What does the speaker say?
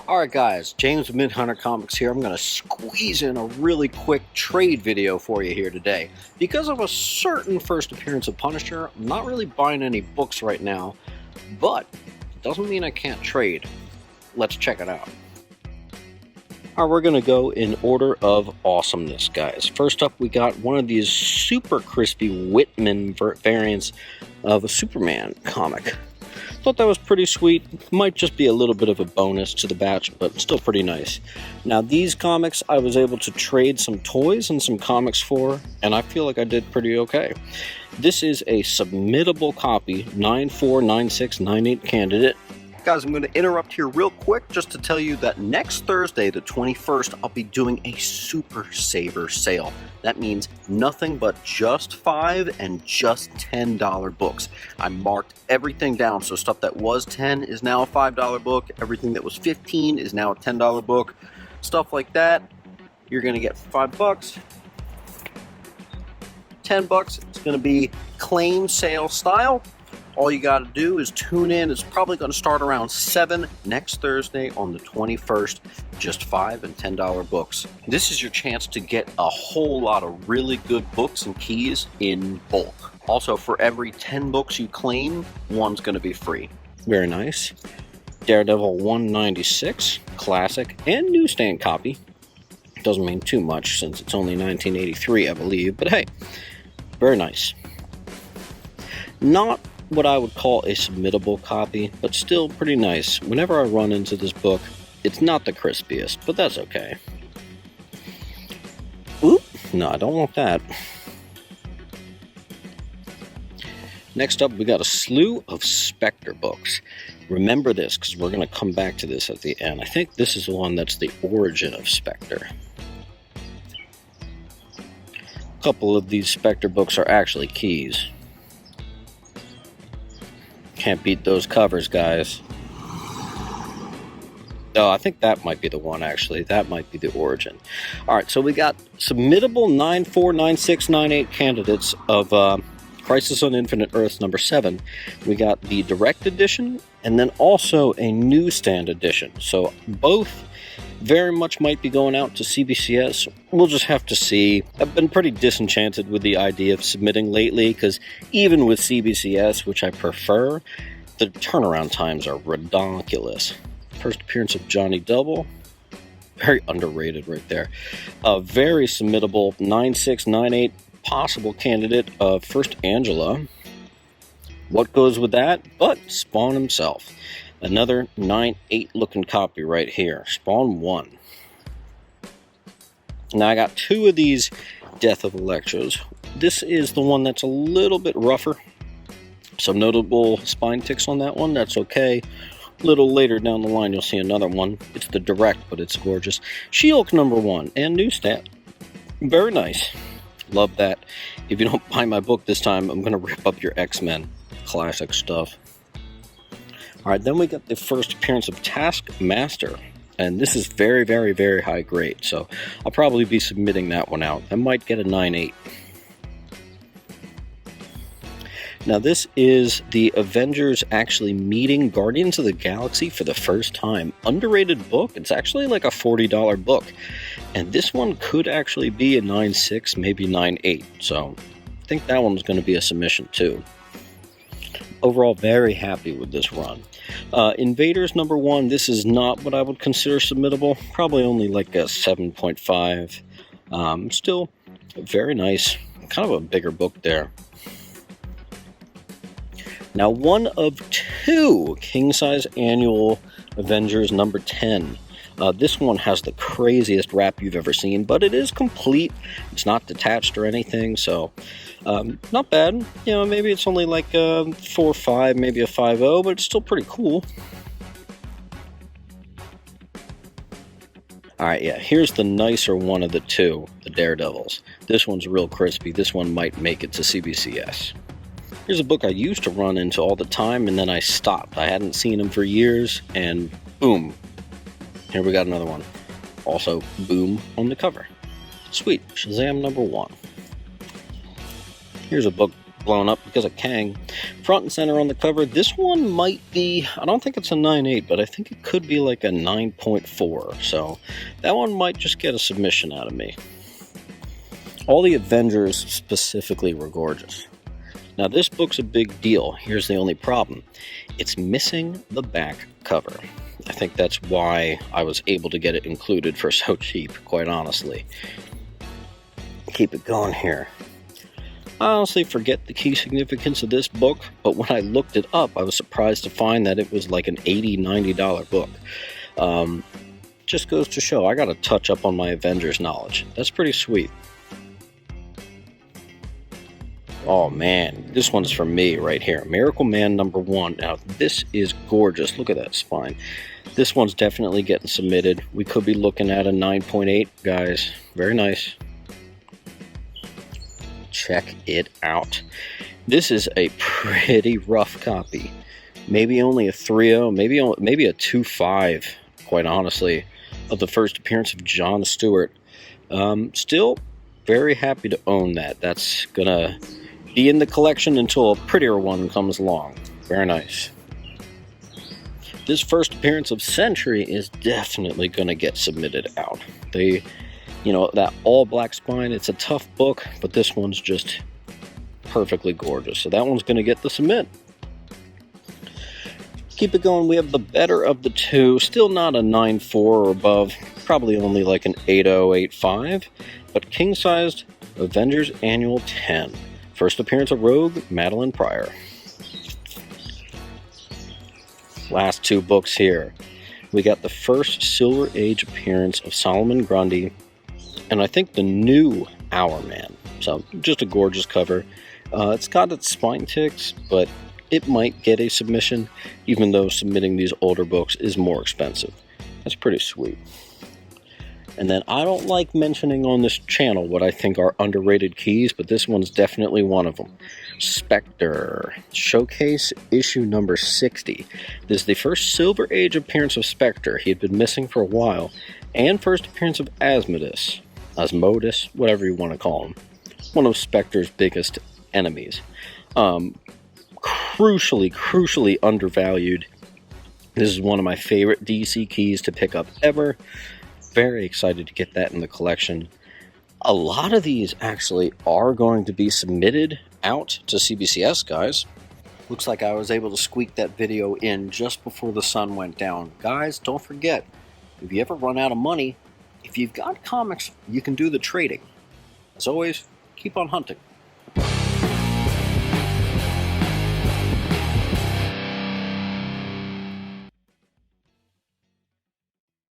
Alright guys, James with Midhunter Comics here. I'm going to squeeze in a really quick trade video for you here today. Because of a certain first appearance of Punisher, I'm not really buying any books right now, but it doesn't mean I can't trade. Let's check it out. Alright, we're going to go in order of awesomeness, guys. First up, we got one of these super crispy Whitman variants of a Superman comic. Thought that was pretty sweet. Might just be a little bit of a bonus to the batch, but still pretty nice. Now these comics I was able to trade some toys and some comics for, and I feel like I did pretty okay. This is a submittable copy, 949698 candidate. Guys, I'm going to interrupt here real quick just to tell you that next Thursday, the 21st, I'll be doing a Super Saver sale. That means nothing but just $5 and just $10 books. I marked everything down, so stuff that was $10 is now a $5 book. Everything that was $15 is now a $10 book. Stuff like that, you're going to get $5, $10. It's going to be claim sale style. All you got to do is tune in. It's probably going to start around 7 next Thursday on the 21st. Just $5 and $10 books. This is your chance to get a whole lot of really good books and keys in bulk. Also, for every 10 books you claim, one's going to be free. Very nice. Daredevil 196, classic and newsstand copy. Doesn't mean too much since it's only 1983, I believe, but hey, very nice. Not what I would call a submittable copy, but still pretty nice. Whenever I run into this book, it's not the crispiest, but that's okay. Oop, no, I don't want that. Next up, we got a slew of Spectre books. Remember this, because we're going to come back to this at the end. I think this is the one that's the origin of Spectre. A couple of these Spectre books are actually keys. Can't beat those covers, guys. Oh, I think that might be the one, actually. That might be the origin. Alright, so we got submittable 949698 candidates of Crisis on Infinite Earths number 7. We got the direct edition, and then also a newsstand edition. So both very much might be going out to CBCS. We'll just have to see. I've been pretty disenchanted with the idea of submitting lately, because even with CBCS, which I prefer, the turnaround times are ridiculous. First appearance of Johnny Double. Very underrated right there. A very submittable 9698 possible candidate of First Angela. What goes with that? But Spawn himself. Another 9/8 looking copy right here. Spawn 1. Now I got two of these Death of Electros. This is the one that's a little bit rougher. Some notable spine ticks on that one. That's okay. A little later down the line you'll see another one. It's the direct, but it's gorgeous. She-Hulk number 1 and newsstand. Very nice. Love that. If you don't buy my book this time, I'm going to rip up your X-Men. Classic stuff. Alright, then we got the first appearance of Taskmaster, and this is very, very, very high grade, so I'll probably be submitting that one out. I might get a 9/8. Now this is the Avengers actually meeting Guardians of the Galaxy for the first time. Underrated book. It's actually like a $40 book, and this one could actually be a 9/6, maybe 9/8, so I think that one's going to be a submission too. Overall, very happy with this run. Invaders number 1, this is not what I would consider submittable. Probably only like a 7.5. Still very nice. Kind of a bigger book there. Now, one of 2 king-size annual Avengers number 10. This one has the craziest wrap you've ever seen, but it is complete. It's not detached or anything, so not bad. You know, maybe it's only like a 4.5, maybe a 5.0, but it's still pretty cool. Alright, yeah, here's the nicer one of the 2, the Daredevils. This one's real crispy. This one might make it to CBCS. Here's a book I used to run into all the time, and then I stopped. I hadn't seen him for years, and boom. Here we got another one. Also, boom on the cover. Sweet. Shazam number 1. Here's a book blown up because of Kang. Front and center on the cover. This one might be, I don't think it's a 9.8, but I think it could be like a 9.4. So that one might just get a submission out of me. All the Avengers specifically were gorgeous. Now this book's a big deal. Here's the only problem. It's missing the back cover. I think that's why I was able to get it included for so cheap, quite honestly. Keep it going here. I honestly forget the key significance of this book, but when I looked it up, I was surprised to find that it was like an $80, $90 book. Just goes to show I got to touch up on my Avengers knowledge. That's pretty sweet. Oh man, this one's for me right here. Miracle Man #1. Now this is gorgeous. Look at that spine. This one's definitely getting submitted. We could be looking at a 9.8, guys. Very nice. Check it out. This is a pretty rough copy. Maybe only a 3.0, maybe a 2.5, quite honestly, of the first appearance of John Stewart. Still very happy to own that. That's gonna be in the collection until a prettier one comes along. Very nice. This first appearance of Sentry is definitely going to get submitted out. That all black spine, it's a tough book, but this one's just perfectly gorgeous. So that one's going to get the submit. Keep it going. We have the better of the two. Still not a 9.4 or above. Probably only like an 8.0, 8.5. But king-sized Avengers Annual 10. First appearance of Rogue, Madeline Pryor. Last two books here. We got the first Silver Age appearance of Solomon Grundy, and I think the new Hour Man. So just a gorgeous cover. It's got its spine ticks, but it might get a submission, even though submitting these older books is more expensive. That's pretty sweet. And then I don't like mentioning on this channel what I think are underrated keys, but this one's definitely one of them. Spectre. Showcase issue number 60. This is the first Silver Age appearance of Spectre. He had been missing for a while. And first appearance of Asmodus, whatever you want to call him. One of Spectre's biggest enemies. Crucially undervalued. This is one of my favorite DC keys to pick up ever. Very excited to get that in the collection. A lot of these actually are going to be submitted out to CBCS, guys. Looks like I was able to squeak that video in just before the sun went down. Guys, don't forget, if you ever run out of money, if you've got comics, you can do the trading. As always, keep on hunting.